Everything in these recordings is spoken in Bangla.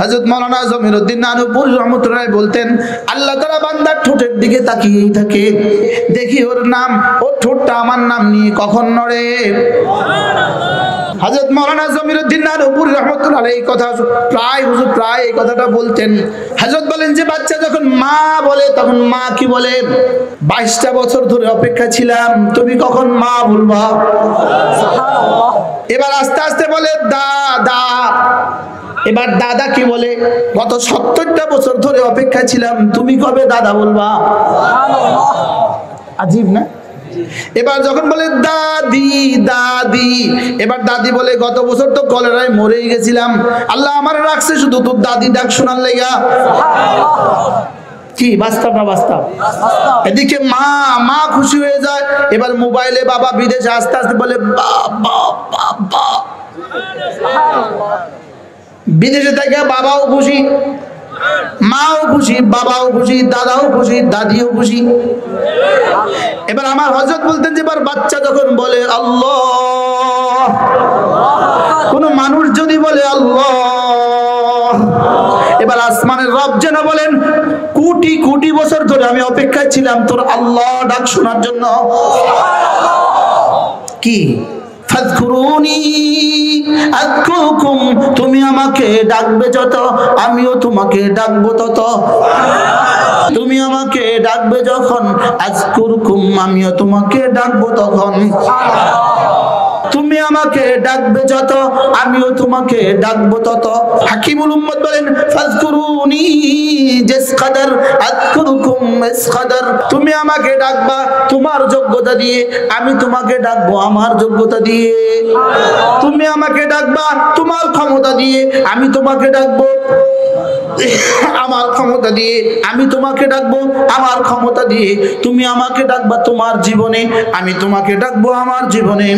হযরত মাওলানা জমিরুদ্দিন নানুপুরি রহমাতুল্লাহ বলতেন, আল্লাহ তাআলা বান্দার ঠোঁটের দিকে তাকিয়েই থাকে, দেখি ওর নাম, ওর ঠোঁটটা আমার নাম নিয়ে কখন নড়ে। হযরত মাওলানা জমিরুদ্দিন নানুপুরি রহমাতুল্লাহ এই কথা হুজুর প্রায় এই কথাটা বলতেন। হযরত বলেন যে বাচ্চা যখন মা বলে তখন মা কি বলে? 22টা বছর ধরে অপেক্ষা ছিলাম, তুমি কখন মা বলবা? সুবহানাল্লাহ। এবার আস্তে আস্তে বলে দাদা। এবার দাদা কি বলে? গত 70টা বছর ধরে অপেক্ষা ছিলাম, তুমি কবে দাদা বলবা? সুবহানাল্লাহ। আজীব না? এবার যখন বলে দাদি দাদি, এবার দাদি বলে গত বছর তো কলেরায় মরেই গেছিলাম, আল্লাহ আমার রাখছে শুধু তোর দাদি ডাক শোনার লেগা। কি বাস্তব না বাস্তব? এদিকে মা মা খুশি হয়ে যায়। এবার মোবাইলে বাবা বিদেশে আস্তে আস্তে বলে বাবা বাবা। বিদেশে থেকে বাবাও খুশি, মাও খুশি, বাবাও খুশি, দাদাও খুশি, দাদিও খুশি। এবার আমার হযরত বলতেন যে এবার বাচ্চা যখন বলে আল্লাহ, কোন মানুষ যদি বলে আল্লাহ, এবার আসমানের রব যেন বলেন কোটি কোটি বছর ধরে আমি অপেক্ষায় ছিলাম তোর আল্লাহ ডাক শোনার জন্য। কি? ফাযকুরুনি আযকুরকুম, তুমি আমাকে ডাকবে যত আমিও তোমাকে ডাকবো তত। তুমি আমাকে ডাকবে যখন আযকুরকুম, আমিও তোমাকে ডাকবো তখন। তুমি আমাকে ডাকবে যত আমিও তোমাকে ডাকবো তত। হাকিমুল উম্মত বলেন ফাযকুরুনি জিসকাদার আযকুরকুম ইসকাদার, তুমি আমাকে ডাকবা তোমার যোগ্যতা দিয়ে, আমি তোমাকে ডাকবো আমার যোগ্যতা দিয়ে। তুমি আমাকে ডাকবা তোমার ক্ষমতা দিয়ে, আমি তোমাকে ডাকবো আমার ক্ষমতা দিয়ে। আমি তোমাকে ডাকবো আমার ক্ষমতা দিয়ে। তুমি আমাকে ডাকবা তোমার জীবনে, আমি তোমাকে ডাকবো আমার জীবনে।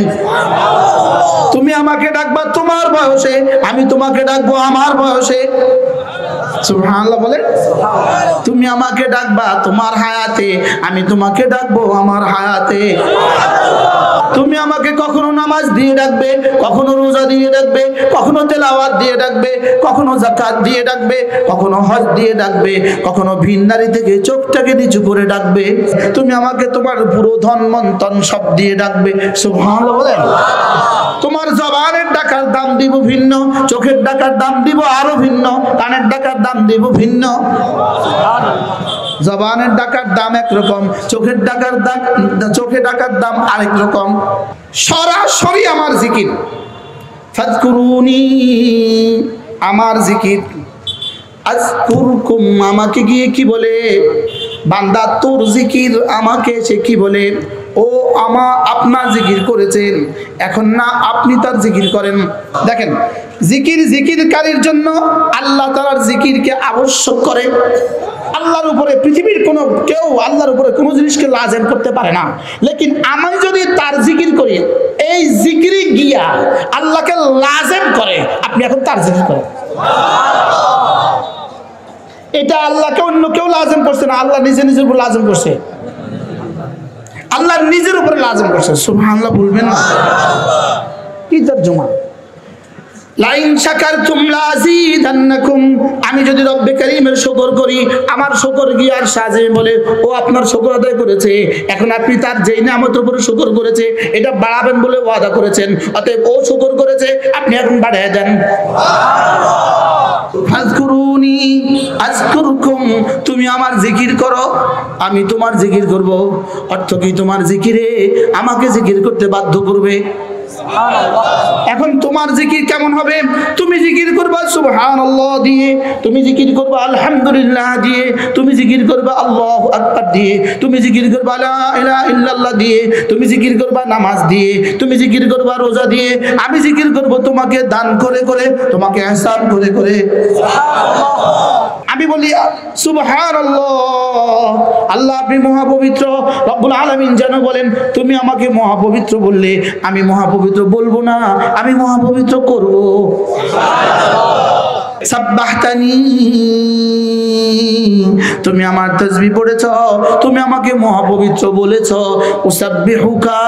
তুমি আমাকে ডাকবা তোমার বয়সে, আমি তোমাকে ডাকবো আমার বয়সে। সুবহানাল্লাহ বলে। তুমি আমাকে ডাকবা তোমার হায়াতে, আমি তোমাকে ডাকবো আমার হায়াতে। তুমি আমাকে কখনো নামাজ দিয়ে ডাকবে, কখনো রোজা দিয়ে ডাকবে, কখনো তেলাওয়াত দিয়ে ডাকবে, কখনো যাকাত দিয়ে ডাকবে, কখনো হজ দিয়ে ডাকবে, কখনো ভিন নারী থেকে চোখটাকে নিচু করে ডাকবে। তুমি আমাকে তোমার পুরো ধন মন্তন সব দিয়ে ডাকবে। সুবহানাল্লাহ বলেন। তোমার জবানের ডাকার দাম দিব ভিন্ন, চোখের ডাকার দাম দিব আরো ভিন্ন, কানের ডাকার দাম দিব ভিন্ন। জবানের ডাকার দাম একরকম, চোখের ডাকার দাম আরেক রকম। সরাসরি আমার জিকির ফাযকুরুনি, আমার জিকির। আযকুরকুম, আমাকে গিয়ে কি বলে? বান্দা তোর জিকির আমাকে সে কি বলে? ও আপনার জিকির করেছেন, এখন না আপনি তার জিকির করেন। দেখেন জিকিরকারীর জন্য আল্লাহ তাআলার জিকিরকে আবশ্যক করে। আল্লাহর উপরে পৃথিবীর কোনো কেউ আল্লাহর উপরে কোনো জিনিসকে লাজেম করতে পারে না। লেকিন আমি যদি তার জিকির করি, এই জিকিরে গিয়া আল্লাহকে লাজেম করে, আপনি এখন তার জিকির করেন। এটা আল্লাহকে অন্য কেউ লাজেম করছে না, আল্লাহ নিজের উপর লাজেম করছে। আল্লাহ নিজের উপরে লাজেম করছে। সুবহানাল্লাহ বলবেন না? কি তরজমা? লাইন শাকারতুম লাযীদান্নাকুম, আমি যদি রব্বে কারীমের শুকর করি, আমার শুকর গিয়ে আর সাজে বলে ও আপনার শুকর আদায় করেছে, এখন আপনি তার যেই নিয়ামতের উপরে শুকর করেছে এটা বাড়াবেন বলে ওয়াদা করেছেন, অতএব ও শুকর করেছে আপনি এখন বাড়ায় দেন। ফাযকুরুনি আযকুরকুম, তুমি আমার জিকির করো আমি তোমার জিকির করব। অর্থ কি? তোমার জিকিরে আমাকে জিকির করতে বাধ্য করবে। এখন তোমার জিকির কেমন হবে? তুমি জিকির করবা সুবহানাল্লাহ দিয়ে, তুমি জিকির করবা আলহামদুলিল্লাহ দিয়ে, তুমি জিকির করবা আল্লাহু আকবার দিয়ে, তুমি জিকির করবা লা ইলাহা ইল্লাল্লাহ দিয়ে, তুমি জিকির করবা নামাজ দিয়ে, তুমি জিকির করবা রোজা দিয়ে। আমি জিকির করব তোমাকে দান করে করে, তোমাকে ইহসান করে করে। আমি বলি সুবহানাল্লাহ, আল্লাহ আপনি মহাপবিত্র। রব্বুল আলামিন যেন বলেন তুমি আমাকে মহাপবিত্র বললে, আমি মহাপবিত্র বলবো না, আমি মহাপবিত্র করব। সাব্বাহতানি, তুমি আমার তাসবিহ পড়েছ, তুমি আমাকে মহাপবিত্র বলেছ। উসাব্বিহুকা,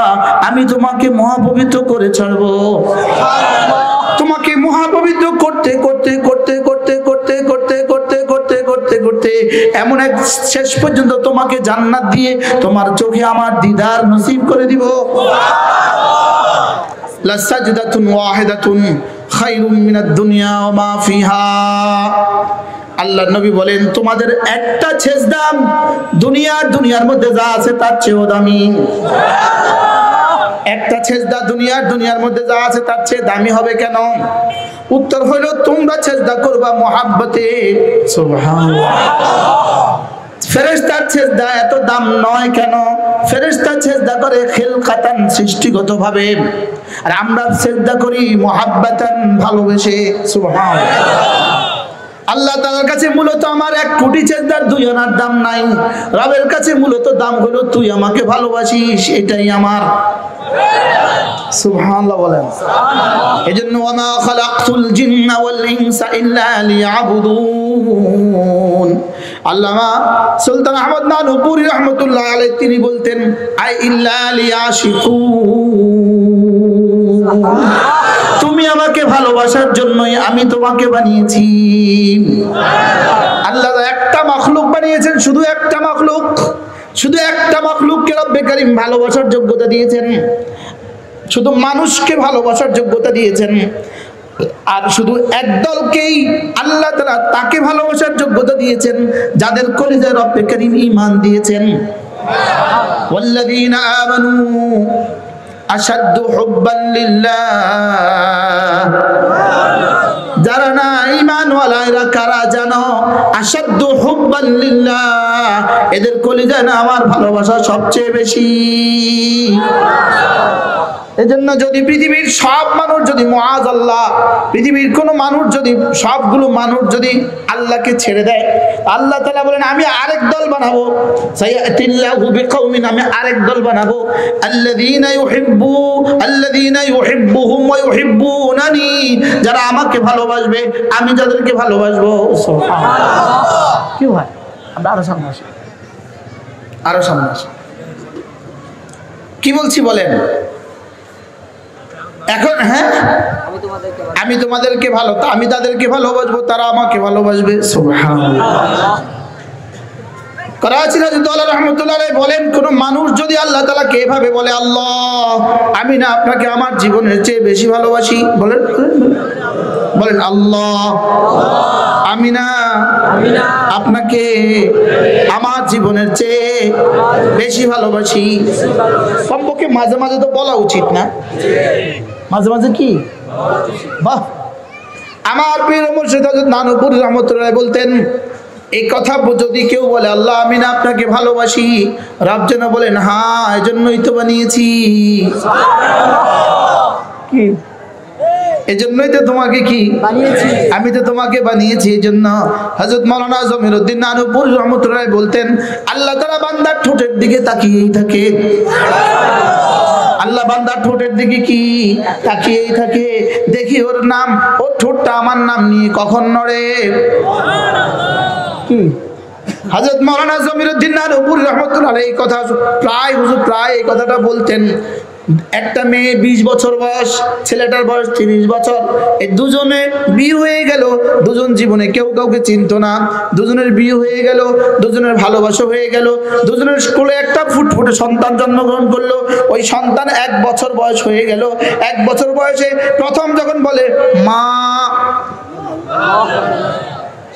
আমি তোমাকে মহাপবিত্র করে ছাড়বো। তোমাকে মহাপবিত্র করতে করতে করতে করতে করতে করতে, এমন এক শেষ পর্যন্ত তোমাকে জান্নাত দিয়ে তোমার চোখে আমার দিদার নসিব করে দিব। লাসাজদাতুন ওয়াহিদাতুন খায়রুম মিনাদ দুনিয়া ওয়া মা ফিহা। আল্লাহর নবী বলেন তোমাদের একটা সেজদা দুনিয়ার মধ্যে যা আছে তার চেয়েও দামি। একটা সেজদা দুনিয়ার মধ্যে যা আছে তার চেয়ে দামি হবে কেন? উত্তর হলো তোমরা সেজদা করবা মুহাব্বতে। সুবহানাল্লাহ। ফেরেশতার সেজদা এত দাম নয় কেন? ফেরেশতা সেজদা করে খিলকাতান সৃষ্টিগতভাবে, আর আমরা সেজদা করি মুহাব্বাতান ভালোবেসে। সুবহানাল্লাহ। আল্লাহ তাআলার কাছে মূলত আমার 1 কোটি সেজদার 2 আনার দাম নাই। রবের কাছে মূলত দাম হলো তুই আমাকে ভালোবাসিস, এটাই আমার। সুবহানাল্লাহ বলেন। এজন্য ওয়া মা খালাকতুল জিন্না ওয়াল ইনসা ইল্লা লিয়াবুদুন। আল্লামা সুলতান আহমদ নানুপুরি রাহমাতুল্লাহ আলাইহি তিনি বলতেন আই ইল্লা লিয়াশিকুন। তুমি আমাকে ভালোবাসার জন্যই আমি তোমাকে বানিয়েছি। আল্লাহ একটা মাখলুক বানিয়েছেন, শুধু একটা মাখলুককে রব্বে কারীম ভালোবাসার যোগ্যতা দিয়েছেন, শুধু মানুষকে ভালোবাসার যোগ্যতা দিয়েছেন, আর শুধু একদলকেই আল্লাহ তাআলা তাকে ভালোবাসার যোগ্যতা দিয়েছেন যাদের কলিজায় রব্বে কারীম ঈমান দিয়েছেন। ওয়াল্লাযীনা আমানু আশাদ্দু হুব্বান লিল্লাহ। যারা না ঈমানওয়ালা এরা কারা জানো? আশাদ্দু হুব্বান লিল্লাহ, এদের কলিজায় না আমার ভালোবাসা সবচেয়ে বেশি। এজন্য যদি পৃথিবীর সব মানুষ যদি মুআযাল্লাহ, পৃথিবীর কোন মানুষ যদি সবগুলো মানুষ যদি আল্লাহকে ছেড়ে দেয়, আল্লাহ তাআলা বলেন আমি আরেক দল বানাবো। সায়াতিল্লাহু বিকওমিন, আমি আরেক দল বানাবো। আল্লাযীনা ইউহিব্বুহুম ওয়া ইউহিব্বুনানি, যারা আমাকে ভালোবাসবে আমি যাদেরকে ভালোবাসবো। সুবহানাল্লাহ। কি হয়? আমরা আরো সামনে আসি। কি বলছি বলেন? এখন হ্যাঁ আমি তোমাদেরকে ভালো, আমি তাদেরকে ভালোবাসবো, তারা আমাকে ভালোবাসবে। সুবহানাল্লাহ। করাচি রাদিয়াল্লাহু রাহমাতুল্লাহ আলাইহি বলেন কোন মানুষ যদি আল্লাহ তাআলাকে এভাবে বলে আল্লাহ আমি না আপনাকে আমার জীবনের চেয়ে বেশি ভালোবাসি, বলেন আল্লাহ আমি না আপনাকে আমার জীবনের চেয়ে বেশি ভালোবাসি। কমপক্ষে মাঝে মাঝে তো বলা উচিত না? মাঝে মাঝে কি? বাহ। আমার পীর মুর্শিদ হযরত নানুপুরি রাহমাতুল্লাহ বলতেন এই কথা যদি কেউ বলে আল্লাহ আমি না আপনাকে ভালোবাসি, রব যেন বলেন হ্যাঁ এজন্যই তো বানিয়েছি। কি? এজন্যই তো তোমাকে কি বানিয়েছি, আমি তো তোমাকে বানিয়েছি। এজন্য হযরত মাওলানা জমিরউদ্দিন নানুপুরি রাহমাতুল্লাহ বলতেন আল্লাহ তাআলা বান্দার ঠোঁটের দিকে তাকিয়েই থাকে। আল্লাহ বান্দার ঠোঁটের দিকে কি তাকিয়েই থাকে, দেখি ওর নাম, ওর ঠোঁটটা আমার নাম নিয়ে কখন নড়ে। কি? হযরত মাওলানা জমিরউদ্দিন নানুপুরি রাহমাতুল্লাহ আলাইহি এই কথা প্রায় এই কথাটা বলতেন। একটা মেয়ে 20 বছর বয়স, ছেলেটার বয়স 30 বছর, এই দুজনে বিয়ে হয়ে গেল। দুজন জীবনে কেউ কাউকে চিনতো না, দুজনের বিয়ে হয়ে গেল, দুজনের ভালোবাসা হয়ে গেল, দুজনের স্কুলে একটা ফুটফুটে সন্তান জন্মগ্রহণ করলো। ওই সন্তান 1 বছর বয়স হয়ে গেল। 1 বছর বয়সে প্রথম যখন বলে মা,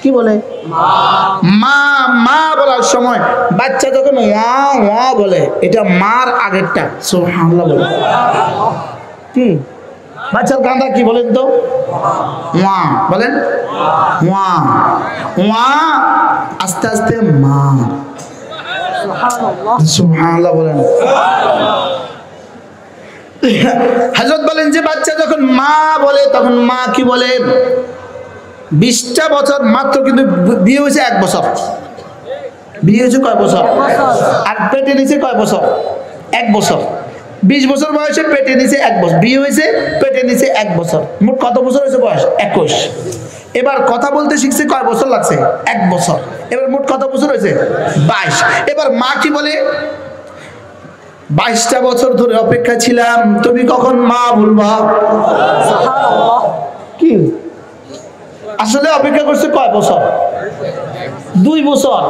কি বলে মা, মা বলার সময় বাচ্চা যখন ওয়া ওয়া বলে, এটা মার আগেরটা। সুবহানাল্লাহ বলে। কি বাচ্চার কাঁদা কি বলেন তো? ওয়া বলেন, ওয়া ওয়া, আস্তে আস্তে মা। সুবহানাল্লাহ, সুবহানাল্লাহ বলেন। হযরত বলেন যে বাচ্চা যখন মা বলে তখন মা কি বলে? 20টা বছর মাত্র, কিন্তু বিয়ে হয়েছে 1 বছর। বিয়ে হয়েছে কয় বছর? আর পেটে নিচে কয় বছর? 1 বছর। 20 বছর বয়সে পেটে নিচে 1 বছর, বিয়ে হয়েছে পেটে নিচে 1 বছর। মোট কত বছর হয়েছে বয়স? 21। এবার কথা বলতে শিখছে কয় বছর লাগছে? 1 বছর। এবার মোট কত বছর হয়েছে? 22। এবার মা কি বলে? 22টা বছর ধরে অপেক্ষা ছিলাম, তুমি কখন মা বলবা? কি আসলে অপেক্ষা করছে কয় বছর? 2 বছর।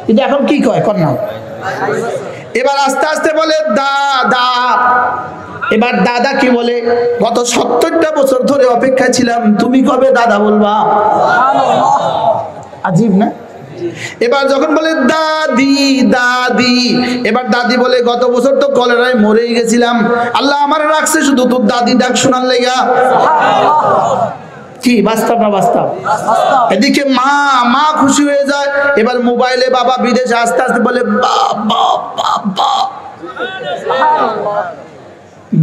কিন্তু এখন কি কয় কন্যা? এবার আস্তে আস্তে বলে দাদা। এবার দাদা কি বলে, গত 70টা বছর ধরে অপেক্ষায় ছিলাম, তুমি কবে দাদা বলবা? আজীব না? এবার যখন বলে দাদি দাদি, এবার দাদি বলে গত বছর তো কলেরায় মরেই গেছিলাম, আল্লাহ আমার রাখছে শুধু তোর দাদি ডাক শোনার লেগা। কি বাস্তব না বাস্তব? এদিকে মা খুশি হয়ে যায়। এবার মোবাইলে বাবা বিদেশে আস্তে আস্তে বলে বাবা বাবা।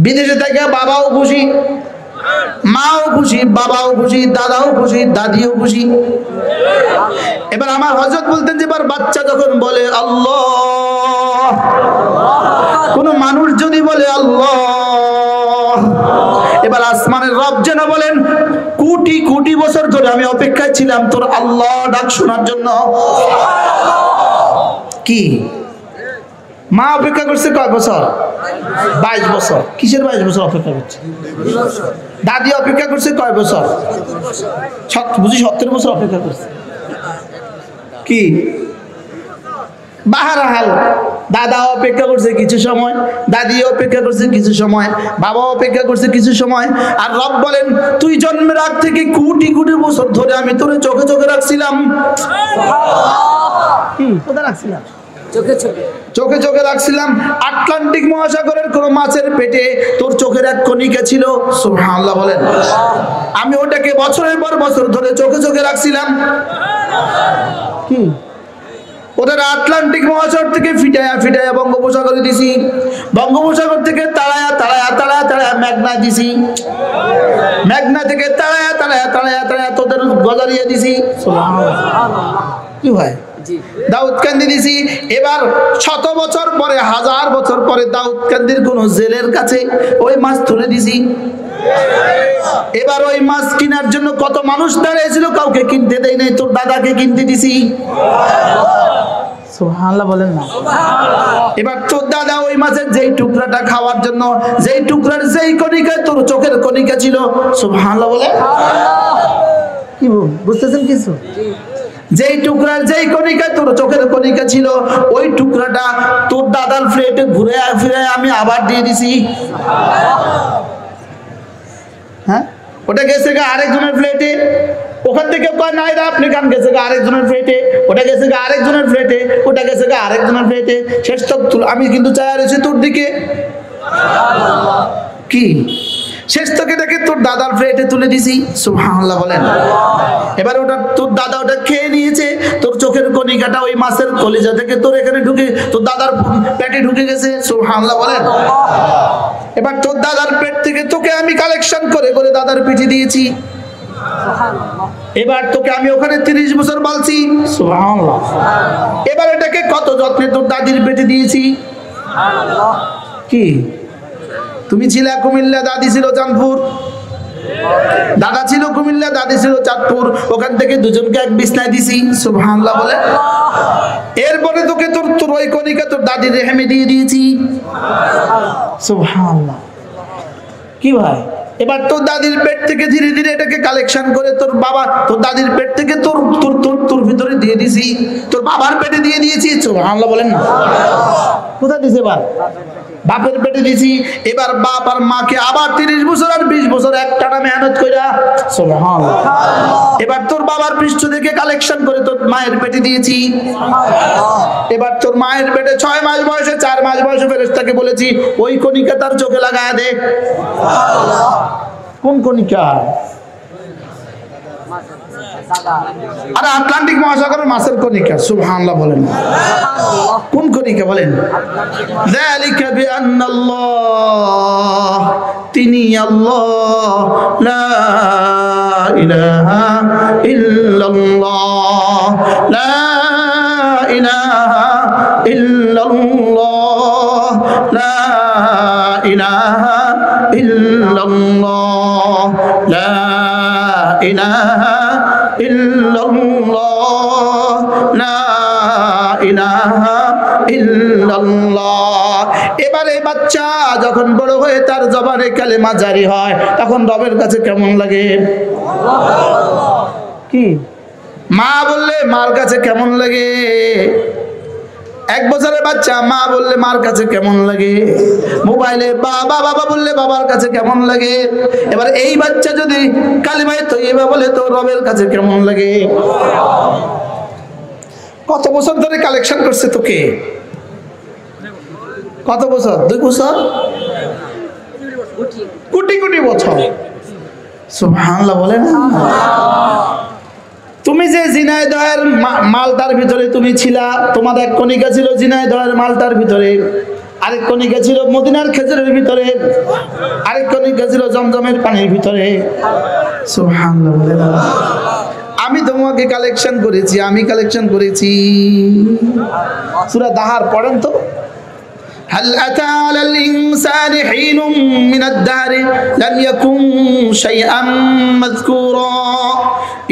বিদেশে থেকে বাবাও খুশি, মাও খুশি, বাবাও খুশি, দাদাও খুশি, দাদিও খুশি। এবার আমার হযরত বলতেন যে এবার বাচ্চা যখন বলে আল্লাহ, কোন মানুষ যদি বলে আল্লাহ, এবার আসমানের রব যেন বলেন কোটি কোটি বছর ধরে আমি অপেক্ষায় ছিলাম তোর আল্লাহ ডাক শোনার জন্য। কি মা অপেক্ষা করছে কয় বছর? 22 বছর। কিসের 22 বছর অপেক্ষা করছে? দাদি অপেক্ষা করছে কয় বছর? বুঝি 70 বছর অপেক্ষা করছে। কি বাহারাহাল, দাদা অপেক্ষা করছে কিছু সময়, দাদি অপেক্ষা করছে কিছু সময়, বাবা অপেক্ষা করছে কিছু সময়, আর রব বলেন তুই জন্মের আগ থেকে কোটি কোটি বছর ধরে আমি তোরে চোখে চোখে রাখছিলাম। কোথায় রাখছিলাম? চোখে চোখে রাখছিলাম। আটলান্টিক মহাসাগরের কোন মাছের পেটে তোর চোখের এক কণিকা ছিল, সুবহানাল্লাহ বলেন। আমি ওটাকে বছরের পর বছর ধরে চোখে চোখে রাখছিলাম। কি ওদের আটলান্টিক মহাসাগর থেকে ফিটায়া ফিটায়া বঙ্গোপসাগরে দিছি, বঙ্গোপসাগর থেকে তাড়ায়া তাড়ায়া তাড়ায়া তাড়ায়া মেঘনা দিছি, মেঘনা থেকে তাড়ায়া তাড়ায়া তাড়ায়া তাড়ায়া তোদের গজারিয়া দিছি। কি হয়? দাউদকান্দি দিছি। এবার 100 বছর পরে, 1000 বছর পরে দাউদকান্দির কোন জেলের কাছে ওই মাছ তুলে দিছি। এবার ওই মাছ কেনার জন্য কত মানুষ দাঁড়িয়েছিল, কাউকে কিনতে দেই নাই, তোর দাদাকে কিনতে দিছি। সুবহানাল্লাহ বলেন না। এবার তোর দাদা ওই মাছের যেই টুকরাটা খাওয়ার জন্য, যেই টুকরার যেই কণিকা তোর চোখের কণিকা ছিল, সুবহানাল্লাহ বলে। কি বুঝতেছেন কিছু? যেই টুকরার যেই কণিকা তোর চোখের কণিকা ছিল, ওই টুকরাটা তোর দাদার প্লেটে ঘুরে ফিরে আমি আবার দিয়ে দিছি। হ্যাঁ, ওটা গেছে গা আরেকজনের প্লেটে, ওখান থেকে কয় নাই রা আপনি কান গেছে গা আরেকজনের প্লেটে, ওটা গেছে গা আরেকজনের প্লেটে, ওটা গেছে গা আরেকজনের প্লেটে। শেষ তক আমি কিন্তু চাই রয়েছি তোর দিকে। কি শেষ থেকে এটাকে তোর দাদার প্লেটে তুলে দিছি, সুবহানাল্লাহ বলেন। এবার ওটা তোর দাদা ওটা খেয়ে নিয়েছে, তোর চোখের কণিকাটা ওই মাছের কলিজা থেকে তোর এখানে ঢুকে তোর দাদার পেটে ঢুকে গেছে, সুবহানাল্লাহ বলেন। এবার তোর দাদার পেট থেকে তোকে আমি কালেকশন করে করে দাদার পিঠে দিয়েছি। এবার তোকে আমি ওখানে 30 বছর বালছি, সুবহানাল্লাহ। এবার এটাকে কত যত্নে তোর দাদির পেটে দিয়েছি। কি তুমি ছিলা কুমিল্লা, দাদি ছিল চাঁদপুর, দাদা ছিল কুমিল্লা, দাদি ছিল চাঁদপুর, ওখান থেকে দুজনকে এক বিছনায় দিছি, সুবহানাল্লাহ বলে। এরপরে তোকে তোর তোর ওই কণিকা তোর দাদির রেহেমে দিয়ে দিয়েছি, সুবহানাল্লাহ। কি ভাই, এবার তোর দাদির পেট থেকে ধীরে ধীরে এটাকে কালেকশন করে তোর বাবা তোর দাদির পেট থেকে তোর তোর তোর তোর ভিতরে দিয়ে দিছি, তোর বাবার পেটে দিয়ে দিয়েছি, সুবহানাল্লাহ বলেন না। কোথায় দিছে? বাপের পেটে দিছি। এবার বাপ আর মাকে আবার 30 বছর আর 20 বছর একটানা মেহনত কইরা, সুবহানাল্লাহ। এবার তোর বাবার পৃষ্ঠ থেকে কালেকশন করে তোর মায়ের পেটে দিয়েছি। এবার তোর মায়ের পেটে 6 মাস বয়সে 4 মাস বয়সে ফেরেশতাকে বলেছি ওই কণিকা তার চোখে লাগায়া দে। কোন কণিকা? আরে আটলান্টিক মহাসাগরের মাছের কণিকা, সুবহানাল্লাহ বলেন। কোন কণিকা বলেন? যালিকা বিআন্নাল্লাহ, তিনি আল্লাহ, লা ইলাহা ইল্লাল্লাহ, লা ইলাহা ইল্লাল্লাহ, লা ইলাহা ইল্লাল্লাহ, লা ইলাহা ইল্লাল্লাহ, লা ইলাহা ইল্লাল্লাহ। এবারে বাচ্চা যখন বড় হয়ে তার জবানে কালেমা জারি হয়, তখন রবের কাছে কেমন লাগে? কি মা বললে মার কাছে কেমন লাগে? 1 বছরের বাচ্চা মা বললে মার কাছে কেমন লাগে? মোবাইলে বাবা বাবা বললে বাবার কাছে কেমন লাগে? এবার এই বাচ্চা যদি কালিমায়ে তয়্যিবা বলে তো রবের কাছে কেমন লাগে? কত বছর ধরে কালেকশন করছে তোকে? কত বছর? 2 বছর? কোটি কোটি বছর। সুবহানাল্লাহ বলে না? তুমি যে ঝিনাইদহের মালটার ভিতরে তুমি ছিলা, তোমার এক কণিকা ছিল ঝিনাইদহের মালটার ভিতরে, আরেক কণিকা ছিল মদিনার খেজুরের ভিতরে, আরেক কণিকা ছিল জমজমের পানির ভিতরে। সুবহানাল্লাহ বলে না? আমি তোমাকে কালেকশন করেছি, আমি কালেকশন করেছি। সূরা দাহার পড়েন তো। هل أتى على الإنسان حين من الدهر لم يكن شيئا مذكورا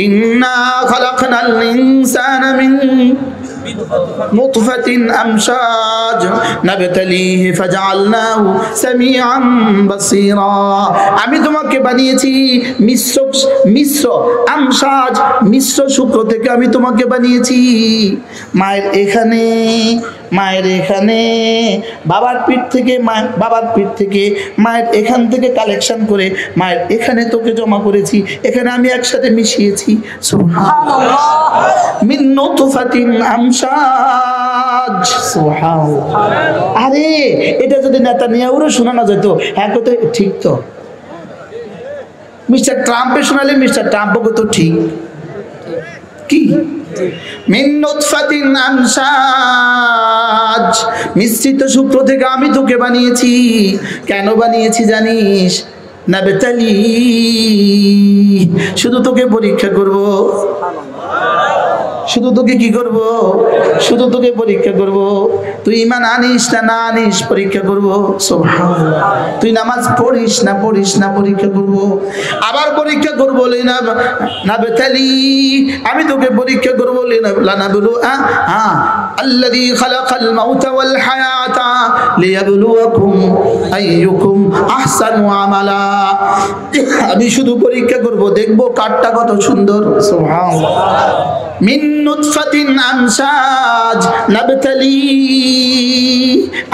إنا خلقنا الإنسان من نطفة أمشاج نبتليه فجعلناه سميعا بصيرا আমি তোমাকে বানিয়েছি মিশ্র আমশাজ, মিশ্র শুক্র থেকে আমি তোমাকে বানিয়েছি। মায়ের এখানে বাবার পিঠ থেকে মায়ের এখান থেকে কালেকশন করে মায়ের এখানে তোকে জমা করেছি, এখানে আমি একসাথে মিশিয়েছি। সুবহানাল্লাহ। মিন নুতফাতিন আমশাজ। সুবহানাল্লাহ। আরে এটা যদি নেতানিয়াহুরে শোনানো যেত, হ্যাঁ কত ঠিক তো। মিস্টার ট্রাম্পে শোনালে মিস্টার ট্রাম্পও কত ঠিক। কি মিন নুতফাতিন আমশাজ, মিশ্রিত শুক্র থেকে আমি তোকে বানিয়েছি। কেন বানিয়েছি জানিস? নাবতালি, শুধু তোকে পরীক্ষা করব। শুধু তোকে কি করব? শুধু তোকে পরীক্ষা করব। তুই ঈমান আনিস না আনিস পরীক্ষা করব। সুবহানাল্লাহ। তুই নামাজ পড়িস না পরীক্ষা করব। আবার পরীক্ষা করব। নাবতালি, আমি তোকে পরীক্ষা করব। লানাবলু আল্লাযী খালাকাল মাউতা ওয়াল হায়াতা লিয়াবলুয়াকুম আইয়ুকুম আহসানু আমালা। আমি শুধু পরীক্ষা করব, দেখব কারটা কত সুন্দর। সুবহানাল্লাহ। মিন নুতফাতিন আমশাজ নাবতালি,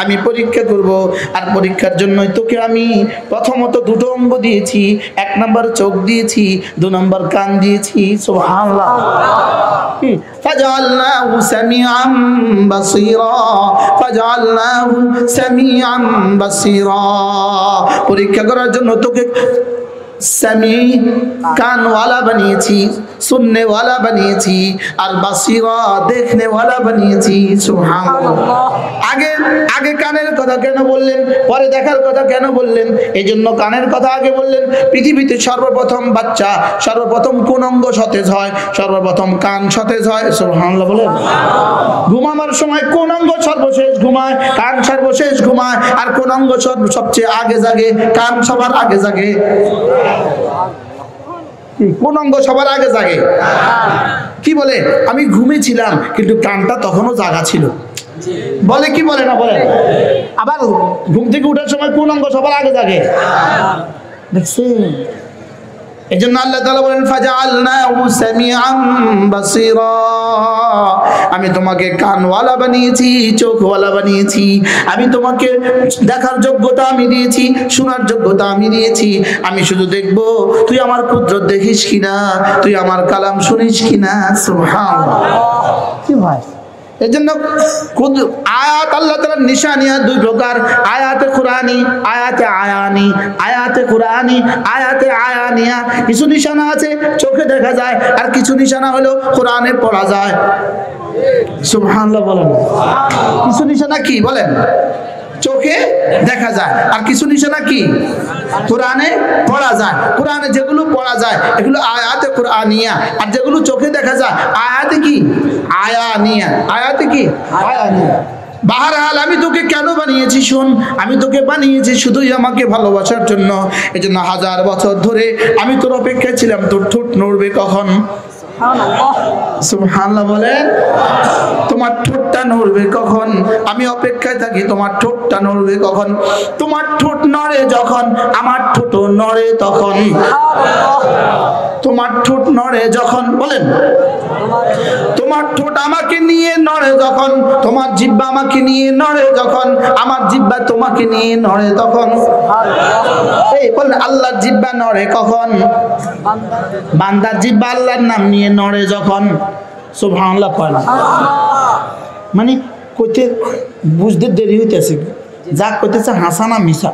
আমি পরীক্ষা করব। আর পরীক্ষার জন্যই তোকে আমি প্রথমত 2টো অঙ্গ দিয়েছি। 1 নম্বর চোখ দিয়েছি, 2 নম্বর কান দিয়েছি। সুবহানাল্লাহ। ফাজআলনাহু সামিআন বাসীরা, ফাজআলনাহু সামিআন বাসীরা। পরীক্ষা করার জন্য তোকে সামি কানওয়ালা বানিয়েছি, सुनने वाला বানিয়েছি, আর বাসীরা দেখনে वाला বানিয়েছি। সুবহানাল্লাহ। আগে কানের কথা কেন বললেন, পরে দেখার কথা কেন বললেন? এইজন্য কানের কথা আগে বললেন। পৃথিবীতে সর্বপ্রথম বাচ্চা সর্বপ্রথম কোন অঙ্গ সতেজ হয়? সর্বপ্রথম কান সতেজ হয়। সুবহানাল্লাহ বলেন। ঘুমানোর সময় কোন অঙ্গ সর্বশেষ ঘুমায়? কান সর্বশেষ ঘুমায়। আর কোন অঙ্গ সবচেয়ে আগে জাগে? কান সবার আগে জাগে। কোন অঙ্গ সবার আগে জাগে? কি বলে? আমি ঘুমিয়েছিলাম কিন্তু কানটা তখনও জাগা ছিল। বলে কি বলে না বলে? আবার ঘুম থেকে ওঠার সময় কোন অঙ্গ সবার আগে জাগে? দেখছেন? এজন্য আল্লাহ তাআলা বলেন ফাজআলনাহু সামিআন বাসীরা, আমি তোমাকে কানওয়ালা বানিয়েছি, চোখওয়ালা বানিয়েছি। আমি তোমাকে দেখার যোগ্যতা আমি দিয়েছি, শোনার যোগ্যতা আমি দিয়েছি। আমি শুধু দেখব তুই আমার কুদরত দেখিস কিনা, তুই আমার কালাম শুনিস কিনা। সুবহানাল্লাহ। কি ভাই? এজন্য আয়াত আল্লাহ তাআলার নিশানিয়া 2 প্রকার, আয়াতে কুরআনী, আয়াতে আয়ানী। আয়াতে কুরআনী, আয়াতে আয়ানিয়া। কিছু নিশানা আছে চোখে দেখা যায়, আর কিছু নিশানা হলো কোরআনে পড়া যায়। সুবহানাল্লাহ বলেন। কিছু নিশানা কি বলেন? চোখে দেখা যায়, আর কিছু নিশানা কি? কোরআনে পড়া যায়। কোরআনে যেগুলো পড়া যায় এগুলো আয়াতে কুরআনিয়া, আর যেগুলো চোখে দেখা যায় আয়াতে কি? আয়ানিয়া। আয়াতে কি? আয়ানিয়া। বাহরহাল আমি তোকে কেন বানিয়েছি শোন, আমি তোকে বানিয়েছি শুধুই আমাকে ভালোবাসার জন্য। এজন্য 1000 বছর ধরে আমি তোর অপেক্ষায় ছিলাম তোর ঠোঁট নড়বে কখন। সুবহানাল্লাহ বলেন। তোমার ঠোঁটটা নড়বে কখন? আমি অপেক্ষায় থাকি তোমার ঠোঁটটা নড়বে কখন। তোমার ঠোঁট নড়ে যখন আমার ঠোঁটও নড়ে তখন। তোমার ঠোঁট নড়ে যখন, বলেন, তোমার ঠোঁট আমাকে নিয়ে নড়ে যখন, তোমার জিহ্বা আমাকে নিয়ে নড়ে যখন, আমার জিহ্বা তোমাকে নিয়ে নড়ে তখন। এই বলেন, আল্লাহর জিহ্বা নড়ে কখন? বান্দার জিহ্বা আল্লাহর নাম নিয়ে নড়ে যখন। সুবহানাল্লাহ পড়া মানে কইতে বুঝতে দেরি হইতেছে, যা কইতেছে হাসানা মিশা।